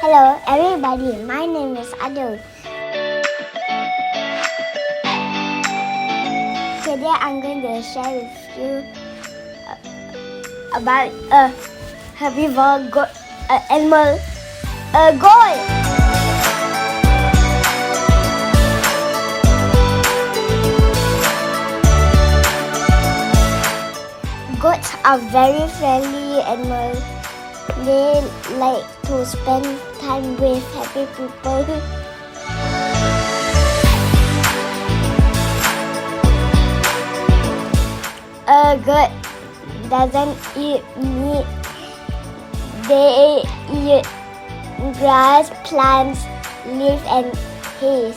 Hello everybody, my name is Adeel. Today I'm going to share with you about a herbivore animal, a goat. Goats are very friendly animals. They like to spend time with happy people. A goat doesn't eat meat. They eat grass, plants, leaves, and hay.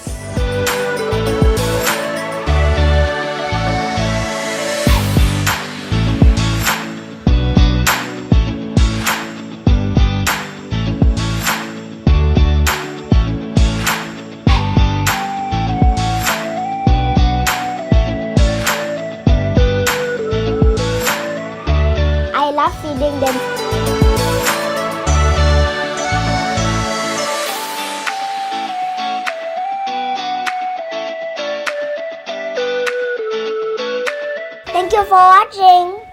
I love feeding them. Thank you for watching.